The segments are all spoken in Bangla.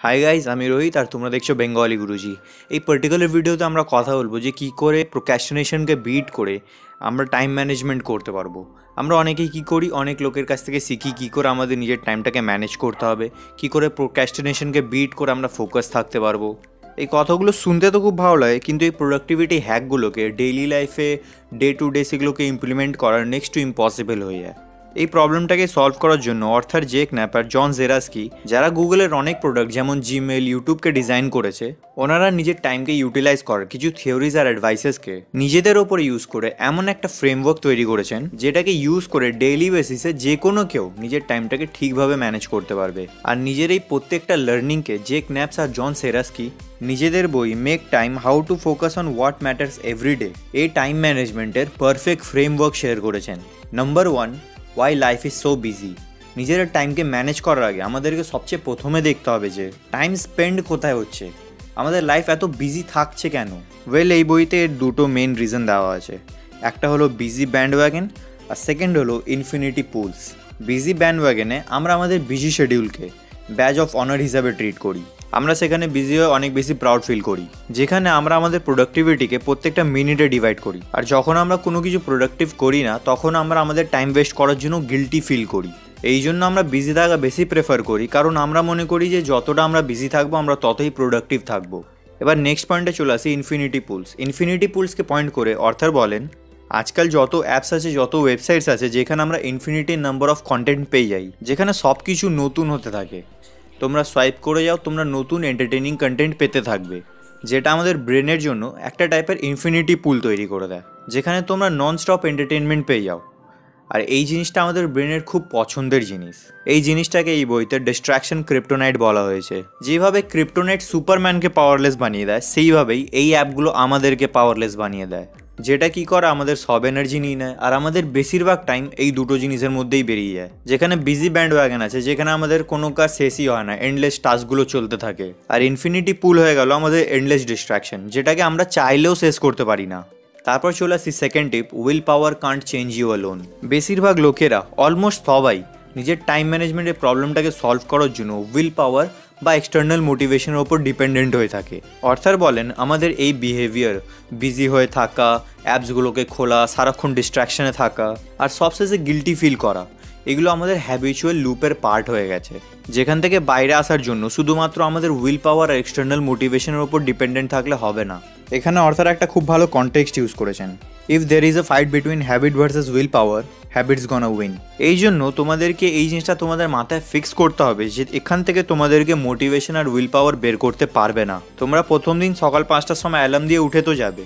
হাই গাইজ, আমি রোহিত আর তোমরা দেখছো বেঙ্গলি গুরুজি। এই পার্টিকুলার ভিডিওতে আমরা কথা বলবো যে কী করে প্রোক্রাস্টিনেশনকে বিট করে আমরা টাইম ম্যানেজমেন্ট করতে পারবো। আমরা অনেকেই কী করি, অনেক লোকের কাছ থেকে শিখি কী করে আমাদের নিজের টাইমটাকে ম্যানেজ করতে হবে, কী করে প্রোক্রাস্টিনেশনকে বিট করে আমরা ফোকাস থাকতে পারবো। এই কথাগুলো শুনতে তো খুব ভালো লাগে, কিন্তু এই প্রোডাক্টিভিটি হ্যাকগুলোকে ডেইলি লাইফে ডে টু ডে সেগুলোকে ইমপ্লিমেন্ট করার নেক্সট টু ইম্পসিবল হয়ে যায়। এই প্রবলেমটাকে সলভ করার জন্য অর্থাৎ জেক ন্যাপ আর জন জেরাস্কি, যারা গুগলের অনেক প্রোডাক্ট যেমন জিমেল, ইউটিউবকে ডিজাইন করেছে, ওনারা নিজের টাইমকে ইউটিলাইজ করার কিছু থিওরিজ আর অ্যাডভাইসেসকে নিজেদের ওপরে ইউজ করে এমন একটা ফ্রেমওয়ার্ক তৈরি করেছেন, যেটাকে ইউজ করে ডেইলি বেসিসে যে কোনো কেউ নিজের টাইমটাকে ঠিকভাবে ম্যানেজ করতে পারবে। আর নিজের এই প্রত্যেকটা লার্নিংকে জেক ন্যাপস আর জন জেরাস্কি নিজেদের বই make time how to focus on what matters everyday এই টাইম ম্যানেজমেন্টের পারফেক্ট ফ্রেমওয়ার্ক শেয়ার করেছেন। Number 1, why life is so busy. নিজের টাইমকে ম্যানেজ করার আগে আমাদেরকে সবচেয়ে প্রথমে দেখতে হবে যে টাইম স্পেন্ড কোথায় হচ্ছে, আমাদের লাইফ এত বিজি থাকছে কেন। এই বইতে দুটো মেন রিজন দেওয়া আছে। একটা হলো বিজি ব্যান্ডওয়াগন আর সেকেন্ড হলো ইনফিনিটি পুলস। বিজি ব্যান্ডওয়াগনে আমরা আমাদের বিজি শিডিউলকে ব্যাজ অফ অনার হিসাবে ট্রিট করি। আমরা সেখানে বিজি হয়ে অনেক বেশি প্রাউড ফিল করি, যেখানে আমরা আমাদের প্রোডাক্টিভিটিকে প্রত্যেকটা মিনিটে ডিভাইড করি। আর যখন আমরা কোনো কিছু প্রোডাক্টিভ করি না, তখন আমরা আমাদের টাইম ওয়েস্ট করার জন্য গিল্টি ফিল করি। এই জন্য আমরা বিজি থাকা বেশি প্রেফার করি, কারণ আমরা মনে করি যে যতটা আমরা বিজি থাকবো আমরা ততই প্রোডাক্টিভ থাকবো। এবার নেক্সট পয়েন্টে চলে আসি ইনফিনিটি পুলস। ইনফিনিটি পুলসকে পয়েন্ট করে অর্থাৎ বলেন, আজকাল যত অ্যাপস আছে, যত ওয়েবসাইটস আছে, যেখানে আমরা ইনফিনিটি নাম্বার অফ কন্টেন্ট পেয়ে যাই, যেখানে সব কিছু নতুন হতে থাকে। তোমরা সোয়াইপ করে যাও, তোমরা নতুন এন্টারটেইনিং কন্টেন্ট পেতে থাকবে, যেটা আমাদের ব্রেনের জন্য একটা টাইপের ইনফিনিটি পুল তৈরি করে দেয়, যেখানে তোমরা নন স্টপ এন্টারটেনমেন্ট পেয়ে যাও। আর এই জিনিসটা আমাদের ব্রেনের খুব পছন্দের জিনিস। এই জিনিসটাকে এই বইতে ডিস্ট্র্যাকশন ক্রিপ্টোনাইট বলা হয়েছে। যেভাবে ক্রিপ্টোনাইট সুপারম্যানকে পাওয়ারলেস বানিয়ে দেয়, সেইভাবেই এই অ্যাপগুলো আমাদেরকে পাওয়ারলেস বানিয়ে দেয়। যেটা কি করে, আমাদের সব এনার্জি নিয়ে নেয়, আর আমাদের বেশিরভাগ টাইম এই দুটো জিনিসের মধ্যেই বেরিয়ে যায়। যেখানে বিজি ব্যান্ড ওয়াগন আছে, যেখানে আমাদের কোনো কাজ শেষই হয় না, এন্ডলেস টাস্কগুলো চলতে থাকে। আর ইনফিনিটি পুল হয়ে গেল আমাদের এন্ডলেস ডিস্ট্র্যাকশন, যেটাকে আমরা চাইলেও শেষ করতে পারি না। তারপর চলে আসি second tip, willpower can't change you alone. বেশিরভাগ লোকেরা, অলমোস্ট সবাই, নিজের টাইম ম্যানেজমেন্টের প্রবলেমটাকে সলভ করার জন্য উইল পাওয়ার বা এক্সটার্নাল মোটিভেশনের ওপর ডিপেন্ডেন্ট হয়ে থাকে। অর্থাৎ বলেন, আমাদের এই বিহেভিয়ার, বিজি হয়ে থাকা, অ্যাপসগুলোকে খোলা, সারাক্ষণ ডিস্ট্র্যাকশনে থাকা, আর সবশেষে গিল্টি ফিল করা, এগুলো আমাদের হ্যাবিচুয়াল লুপের পার্ট হয়ে গেছে, যেখান থেকে বাইরে আসার জন্য শুধুমাত্র আমাদের উইল পাওয়ার আর এক্সটার্নাল মোটিভেশনের ওপর ডিপেন্ডেন্ট থাকলে হবে না। এখানে অর্থাৎ একটা খুব ভালো কনটেক্সট ইউজ করেছেন। If there is a fight between habit versus willpower, habits gonna win. এই জন্য তোমাদেরকে এই জিনিসটা তোমাদের মাথায় ফিক্স করতে হবে যে এখান থেকে তোমাদেরকে মোটিভেশন আর উইল পাওয়ার বের করতে পারবে না। তোমরা প্রথম দিন সকাল 5টার সময় অ্যালার্ম দিয়ে উঠে তো যাবে,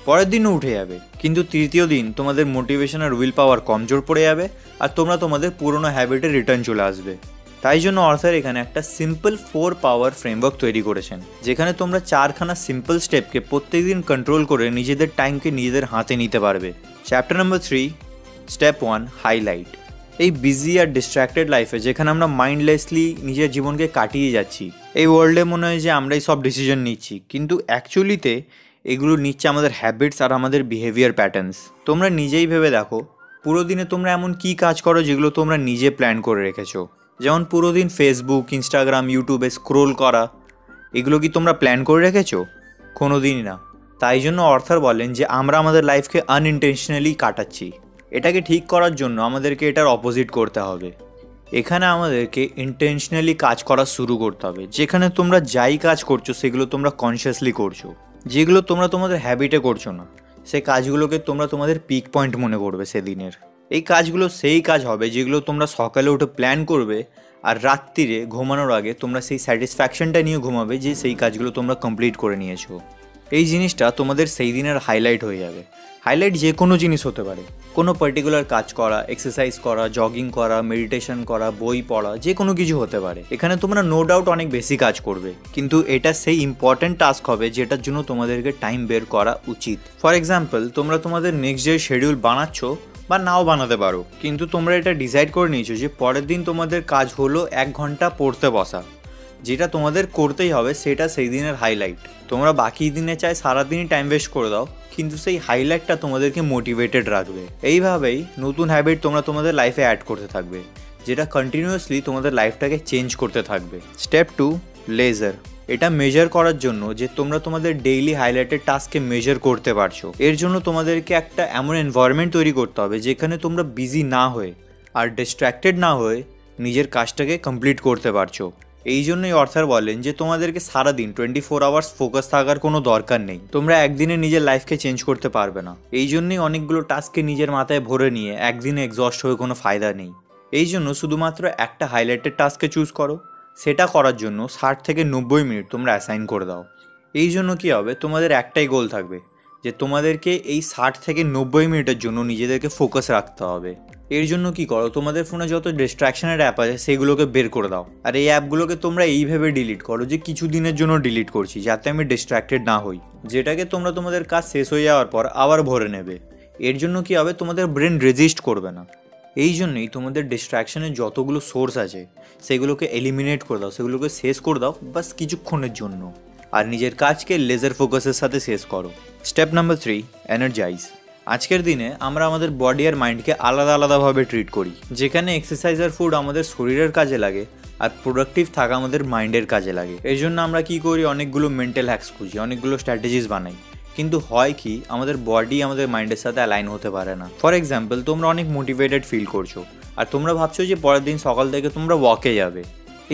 পরের দিনও উঠে যাবে, কিন্তু তৃতীয় দিন তোমাদের মোটিভেশন আর উইল পাওয়ার কমজোর পড়ে যাবে, আর তোমরা তোমাদের পুরনো হ্যাবিটে রিটার্ন চলে আসবে। তাই জন্য অর্থাৎ এখানে একটা সিম্পল 4 পাওয়ার ফ্রেমওয়ার্ক তৈরি করেছেন, যেখানে তোমরা 4খানা সিম্পল স্টেপকে প্রত্যেকদিন কন্ট্রোল করে নিজেদের টাইমকে নিজেদের হাতে নিতে পারবে। Chapter number 3, step 1, highlight. এই বিজি আর ডিস্ট্র্যাক্টেড লাইফে, যেখানে আমরা মাইন্ডলেসলি নিজের জীবনকে কাটিয়ে যাচ্ছি, এই ওয়ার্ল্ডে মনে হয় যে আমরাই সব ডিসিশন নিচ্ছি, কিন্তু অ্যাকচুয়ালিতে এগুলো নিচ্ছে আমাদের হ্যাবিটস আর আমাদের বিহেভিয়ার প্যাটার্নস। তোমরা নিজেই ভেবে দেখো, পুরো দিনে তোমরা এমন কী কাজ করো যেগুলো তোমরা নিজে প্ল্যান করে রেখেছো। যেমন পুরো দিন ফেসবুক, ইনস্টাগ্রাম, ইউটিউবে স্ক্রোল করা, এগুলো কি তোমরা প্ল্যান করে রেখেছো? কোনো দিনই না। তাই জন্য অর্থাৎ বলেন যে আমরা আমাদের লাইফকে আনইনটেনশনালি কাটাচ্ছি। এটাকে ঠিক করার জন্য আমাদেরকে এটার অপোজিট করতে হবে। এখানে আমাদেরকে ইন্টেনশনালি কাজ করা শুরু করতে হবে, যেখানে তোমরা যাই কাজ করছো সেগুলো তোমরা কনসিয়াসলি করছো। যেগুলো তোমরা তোমাদের হ্যাবিটে করছো না, সেই কাজগুলোকে তোমরা তোমাদের পিক পয়েন্ট মনে করবে সেদিনের। এই কাজগুলো সেই কাজ হবে যেগুলো তোমরা সকালে উঠে প্ল্যান করবে, আর রাত্রিরে ঘুমানোর আগে তোমরা সেই স্যাটিসফ্যাকশনটা নিয়ে ঘুমাবে যে সেই কাজগুলো তোমরা কমপ্লিট করে নিয়েছো। এই জিনিসটা তোমাদের সেই দিনের হাইলাইট হয়ে যাবে। হাইলাইট যে কোনো জিনিস হতে পারে, কোনো পার্টিকুলার কাজ করা, এক্সারসাইজ করা, জগিং করা, মেডিটেশন করা, বই পড়া, যে কোনো কিছু হতে পারে। এখানে তোমরা নো ডাউট অনেক বেশি কাজ করবে, কিন্তু এটা সেই ইম্পর্ট্যান্ট টাস্ক হবে যেটার জন্য তোমাদেরকে টাইম বের করা উচিত। ফর এক্সাম্পল, তোমরা তোমাদের নেক্সট ডে শিডিউল বানাচ্ছ বা নাও বানাতে পারো, কিন্তু তোমরা এটা ডিসাইড করে নিয়েছো যে পরের দিন তোমাদের কাজ হলো 1 ঘন্টা পড়তে বসা, যেটা তোমাদের করতেই হবে, সেটা সেই দিনের হাইলাইট। তোমরা বাকি দিনে চাই সারাদিনই টাইম ওয়েস্ট করে দাও, কিন্তু সেই হাইলাইটটা তোমাদেরকে মোটিভেটেড রাখবে। এইভাবেই নতুন হ্যাবিট তোমরা তোমাদের লাইফে অ্যাড করতে থাকবে, যেটা কন্টিনিউয়াসলি তোমাদের লাইফটাকে চেঞ্জ করতে থাকবে। Step 2, laser. এটা মেজার করার জন্য যে তোমরা তোমাদের ডেইলি হাইলাইটেড টাস্ককে মেজার করতে পারছো, এর জন্য তোমাদেরকে একটা এমন এনভায়রনমেন্ট তৈরি করতে হবে যেখানে তোমরা বিজি না হয়ে আর ডিস্ট্র্যাক্টেড না হয়ে নিজের কাজটাকে কমপ্লিট করতে পারছো। এই জন্যই অর্থার বলেন যে তোমাদেরকে সারাদিন 24 আওয়ার্স ফোকাস থাকার কোনো দরকার নেই। তোমরা একদিনে নিজের লাইফকে চেঞ্জ করতে পারবে না। এই জন্যই অনেকগুলো টাস্ককে নিজের মাথায় ভরে নিয়ে একদিনে এক্সস্ট হয়ে কোনো ফায়দা নেই। এই জন্য শুধুমাত্র একটা হাইলাইটেড টাস্ককে চুজ করো, সেটা করার জন্য 60 থেকে 90 মিনিট তোমরা অ্যাসাইন করে দাও। এই জন্য কী হবে, তোমাদের একটাই গোল থাকবে যে তোমাদেরকে এই 60 থেকে 90 মিনিটের জন্য নিজেদেরকে ফোকাস রাখতে হবে। এর জন্য কি করো, তোমাদের ফোনে যত ডিস্ট্র্যাকশনের অ্যাপ আছে সেগুলোকে বের করে দাও। আর এই অ্যাপগুলোকে তোমরা এইভাবে ডিলিট করো যে কিছু দিনের জন্য ডিলিট করছি, যাতে আমি ডিস্ট্র্যাক্টেড না হই, যেটাকে তোমরা তোমাদের কাজ শেষ হয়ে যাওয়ার পর আবার ভরে নেবে। এর জন্য কি হবে, তোমাদের ব্রেন রেজিস্ট করবে না। এই জন্যই তোমাদের ডিস্ট্র্যাকশনের যতগুলো সোর্স আছে সেগুলোকে এলিমিনেট করে দাও, সেগুলোকে শেষ করে দাও বাস কিছুক্ষণের জন্য, আর নিজের কাজকে লেজার ফোকাসের সাথে শেষ করো। Step number 3, energize. আজকের দিনে আমরা আমাদের বডি আর মাইন্ডকে আলাদা আলাদাভাবে ট্রিট করি, যেখানে এক্সারসাইজ আর ফুড আমাদের শরীরের কাজে লাগে আর প্রোডাক্টিভ থাকা আমাদের মাইন্ডের কাজে লাগে। এই জন্য আমরা কী করি, অনেকগুলো মেন্টাল হ্যাক্স খুঁজি, অনেকগুলো স্ট্র্যাটেজিস বানাই, কিন্তু হয় কি আমাদের বডি আমাদের মাইন্ডের সাথে অ্যালাইন হতে পারে না। ফর এক্সাম্পল, তোমরা অনেক মোটিভেটেড ফিল করছো আর তোমরা ভাবছো যে পরের দিন সকাল থেকে তোমরা ওয়াকে যাবে।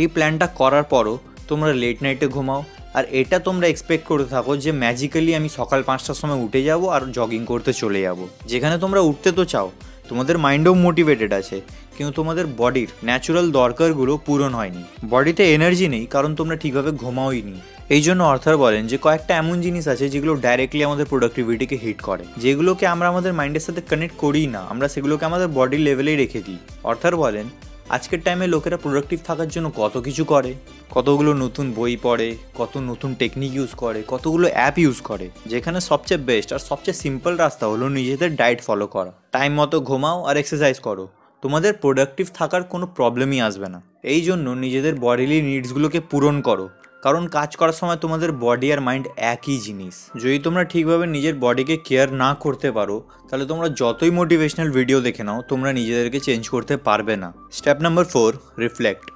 এই প্ল্যানটা করার পরও তোমরা লেট নাইটে ঘুমাও আর এটা তোমরা এক্সপেক্ট করে থাকো যে ম্যাজিক্যালি আমি সকাল 5টার সময় উঠে যাব আর জগিং করতে চলে যাব। যেখানে তোমরা উঠতে তো চাও, তোমাদের মাইন্ডও মোটিভেটেড আছে, কিন্তু তোমাদের বডির ন্যাচুরাল দরকারগুলো পূরণ হয়নি। বডিতে এনার্জি নেই কারণ তোমরা ঠিকভাবে ঘুমাওইনি। এই জন্য অর্থার বলেন যে কয়েকটা এমন জিনিস আছে যেগুলো ডাইরেক্টলি আমাদের প্রোডাক্টিভিটিকে হিট করে, যেগুলোকে আমরা আমাদের মাইন্ডের সাথে কানেক্ট করি না, আমরা সেগুলোকে আমাদের বডির লেভেলেই রেখে দিই। অর্থার বলেন আজকের টাইমে লোকেরা প্রোডাক্টিভ থাকার জন্য কত কিছু করে, কতগুলো নতুন বই পড়ে, কত নতুন টেকনিক ইউজ করে, কতগুলো অ্যাপ ইউজ করে, যেখানে সবচেয়ে বেস্ট আর সবচেয়ে সিম্পল রাস্তা হলো নিজেদের ডায়েট ফলো করা। টাইম মতো ঘুমাও আর এক্সারসাইজ করো, তোমাদের প্রোডাক্টিভ থাকার কোনো প্রবলেমই আসবে না। এই জন্য নিজেদের বডিলি নিডসগুলোকে পূরণ করো, কারণ কাজ করার সময় তোমাদের বডি আর মাইন্ড একই জিনিস। যদি তোমরা ঠিকভাবে নিজের বডিকে কেয়ার না করতে পারো, তাহলে তোমরা যতই মোটিভেশনাল ভিডিও দেখে নাও, তোমরা নিজেদেরকে চেঞ্জ করতে পারবে না। Step number 4, reflect.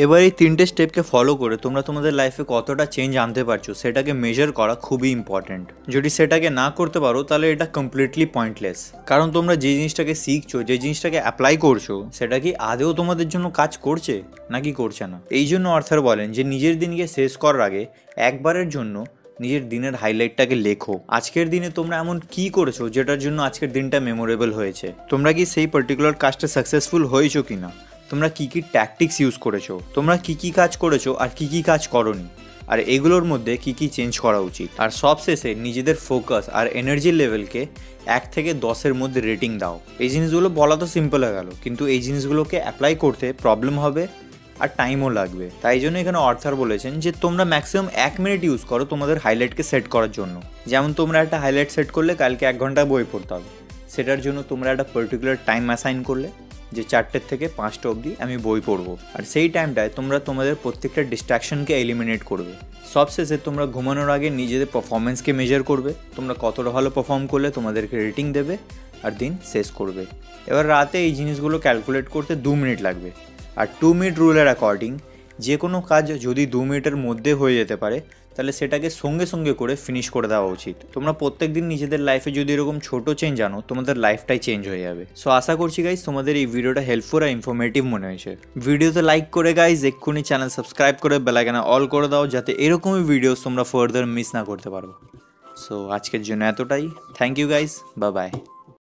এবার এই 3টে স্টেপকে ফলো করে তোমরা তোমাদের লাইফে কতটা চেঞ্জ আনতে পারছো সেটাকে মেজার করা খুবই ইম্পর্ট্যান্ট। যদি সেটাকে না করতে পারো তাহলে এটা কমপ্লিটলি পয়েন্টলেস, কারণ তোমরা যে জিনিসটাকে শিখছো, যে জিনিসটাকে অ্যাপ্লাই করছো, সেটা কি আদেও তোমাদের জন্য কাজ করছে নাকি করছে না। এই জন্য অর্থার বলেন যে নিজের দিনকে শেষ করার আগে একবারের জন্য নিজের দিনের হাইলাইটটাকে লেখো। আজকের দিনে তোমরা এমন কি করেছো যেটার জন্য আজকের দিনটা মেমোরেবল হয়েছে, তোমরা কি সেই পার্টিকুলার কাজটা সাকসেসফুল হয়েছো কিনা, তোমরা কী কী ট্যাকটিক্স ইউজ করেছো, তোমরা কী কী কাজ করেছো আর কী কী কাজ করোনি, আর এগুলোর মধ্যে কী কী চেঞ্জ করা উচিত। আর সবশেষে নিজেদের ফোকাস আর এনার্জির লেভেলকে 1 থেকে 10-এর মধ্যে রেটিং দাও। এই জিনিসগুলো বলা তো সিম্পল হয়ে গেল, কিন্তু এই জিনিসগুলোকে অ্যাপ্লাই করতে প্রবলেম হবে আর টাইমও লাগবে। তাই জন্য এখানে অর্থার বলেছেন যে তোমরা ম্যাক্সিমাম 1 মিনিট ইউজ করো তোমাদের হাইলাইটকে সেট করার জন্য। যেমন তোমরা একটা হাইলাইট সেট করলে কালকে 1 ঘন্টা বই পড়তে হবে, সেটার জন্য তোমরা একটা পার্টিকুলার টাইম অ্যাসাইন করলে যে 4টে থেকে 5টা অবধি আমি বই পড়বো, আর সেই টাইমটায় তোমরা তোমাদের প্রত্যেকটা ডিস্ট্র্যাকশনকে এলিমিনেট করবে। সবশেষে তোমরা ঘুমানোর আগে নিজেদের পারফরমেন্সকে মেজার করবে, তোমরা কতটা ভালো পারফর্ম করলে তোমাদেরকে রেটিং দেবে আর দিন শেষ করবে। এবার রাতে এই জিনিসগুলো ক্যালকুলেট করতে 2 মিনিট লাগবে। আর 2 মিনিট রুলের অ্যাকর্ডিং যে কোনো কাজ যদি 2 মিনিটের মধ্যে হয়ে যেতে পারে তাহলে সেটাকে সঙ্গে সঙ্গে করে ফিনিশ করে দেওয়া উচিত। তোমরা প্রত্যেক দিন নিজেদের লাইফে যদি এরকম ছোটো চেঞ্জ আনো, তোমাদের লাইফটাই চেঞ্জ হয়ে যাবে। সো আশা করছি গাইজ তোমাদের এই ভিডিওটা হেল্পফুল আর ইনফরমেটিভ মনে হয়েছে। ভিডিওতে লাইক করে গাইজ এক্ষুনি চ্যানেল সাবস্ক্রাইব করে বেল আইকনে অল করে দাও, যাতে এরকমই ভিডিওস তোমরা ফার্দার মিস না করতে পারো। সো আজকের জন্য এতটাই। Thank you guys, bye by.